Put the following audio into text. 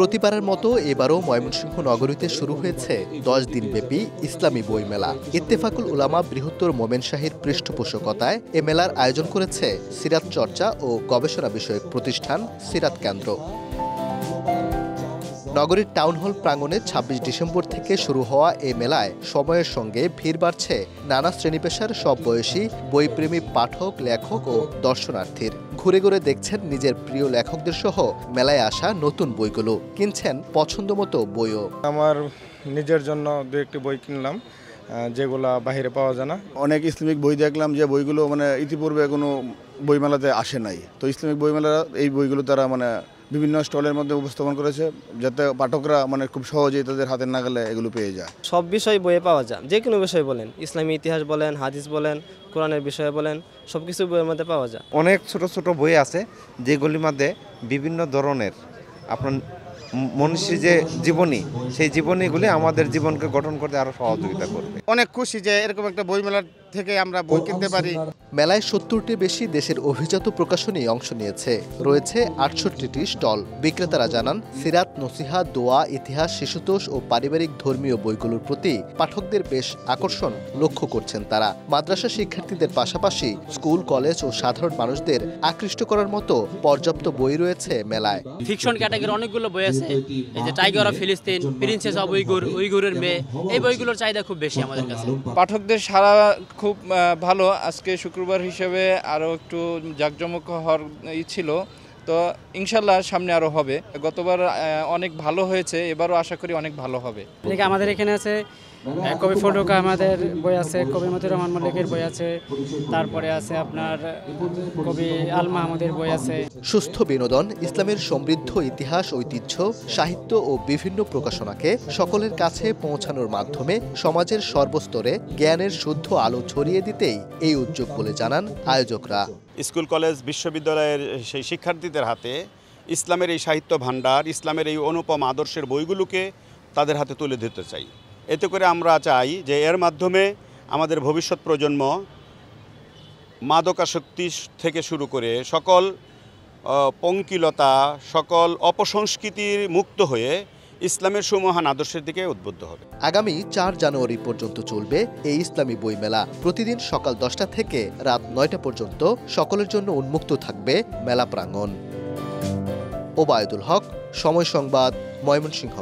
প্রতিবারের মতো এবারও ময়মনসিংহ নগরীতে শুরু হয়েছে 10 দিনব্যাপী ইসলামী বইমেলা। ইত্তেফাকুল উলামা বৃহত্তর মোমেন শাহীর পৃষ্ঠপোষকতায় এ মেলার আয়োজন করেছে সিরাত চর্চা ও গবেষণা বিষয়ক প্রতিষ্ঠান সিরাত কেন্দ্র। নগরীর টাউন হল প্রাঙ্গণে ২৬ ডিসেম্বর থেকে শুরু হওয়া এ মেলায় সময়ের সঙ্গে ভিড় বাড়ছে নানা শ্রেণীপেশার সব বয়সী বইপ্রেমী পাঠক, লেখক ও দর্শনার্থীর। ঘুরে ঘুরে দেখছেন নিজের প্রিয় লেখকদের সহ মেলায় আসা নতুন বইগুলো, কিনছেন পছন্দমতো বইও। আমার নিজের জন্য দু একটি বই কিনলাম, যেগুলা বাহিরে পাওয়া যায় না। অনেক ইসলামিক বই দেখলাম যে বইগুলো ইতিপূর্বে কোনো বইমেলাতে আসে নাই। তো ইসলামিক বইমেলা এই বইগুলো তারা বিভিন্ন স্টলের মধ্যে উপস্থাপন করেছে, যাতে পাঠকরা খুব সহজেই তাদের হাতের নাগালে এগুলো পেয়ে যায়। সব বিষয় বইয়ে পাওয়া যায়, যে কোনো বিষয় বলেন, ইসলামী ইতিহাস বলেন, হাদিস বলেন, কোরআনের বিষয়ে বলেন, সব কিছু বইয়ের মধ্যে পাওয়া যায়। অনেক ছোট ছোট বই আছে যেগুলির মধ্যে বিভিন্ন ধরনের আপনার মনীষীর যে জীবনী, সেই জীবনীগুলি আমাদের জীবনকে গঠন করতে আরো সহযোগিতা করবে। অনেক খুশি যে এরকম একটা বইমেলার থেকে আমরা বই কিনতে পারি। মেলায় ৭০টির বেশি দেশের অভিজাত প্রকাশনী অংশ নিয়েছে। রয়েছে ৬৮টি স্টল। বিক্রেতারা জানান, সিরাত, নসিহা, দোয়া, ইতিহাস, শিশুতোষ ও পারিবারিক ধর্মীয় বইগুলোর প্রতি পাঠকদের বেশ আকর্ষণ লক্ষ্য করছেন তারা। মাদ্রাসা শিক্ষার্থীদের পাশাপাশি স্কুল, কলেজ ও সাধারণ মানুষদের আকৃষ্ট করার মতো পর্যাপ্ত বই রয়েছে মেলায়। ফিকশন ক্যাটাগরি অনেকগুলো বই আছে, এই যে টাইগার অফ ফিলিস্তিন, প্রিন্সেস অফ উইগুর, উইগুরের মেয়ে, এই বইগুলোর চাহিদা খুব বেশি আমাদের কাছে। পাঠকদের সারা খুব ভালো। আজকে শুক্রবার হিসেবে আরও একটু জাঁকজমক হওয়ার ছিল, তো ইনশাল্লাহ সামনে আরও হবে। গতবার অনেক ভালো হয়েছে, এবারও আশা করি অনেক ভালো হবে। আমাদের এখানে আছে কবি ফটকা, আমাদের বই আছে, কবি মতিউর রহমান মল্লিকের বই আছে, তারপরে আছে আপনার কবি আল মাহমুদের বই আছে। সুস্থ বিনোদন, ইসলামের সমৃদ্ধ ইতিহাস, ঐতিহ্য, সাহিত্য ও বিভিন্ন প্রকাশনাকে সকলের কাছে পৌঁছানোর মাধ্যমে সমাজের সর্বস্তরে জ্ঞানের শুদ্ধ আলো ছড়িয়ে দিতেই এই উদ্যোগ বলে জানান আয়োজকরা। স্কুল, কলেজ, বিশ্ববিদ্যালয়ের সেই শিক্ষার্থীদের হাতে ইসলামের এই সাহিত্য ভাণ্ডার, ইসলামের এই অনুপম আদর্শের বইগুলোকে তাদের হাতে তুলে দিতে চাই। এতে করে আমরা চাই যে এর মাধ্যমে আমাদের ভবিষ্যৎ প্রজন্ম মাদকাসক্তি থেকে শুরু করে সকল পঙ্কিলতা, সকল অপসংস্কৃতির মুক্ত হয়ে ইসলামের সুমহান আদর্শের দিকে উদ্বুদ্ধ হবে। আগামী ৪ জানুয়ারি পর্যন্ত চলবে এই ইসলামী বইমেলা। প্রতিদিন সকাল ১০টা থেকে রাত ৯টা পর্যন্ত সকলের জন্য উন্মুক্ত থাকবে মেলা প্রাঙ্গণ। ওবায়দুল হক, সময় সংবাদ, ময়মনসিংহ।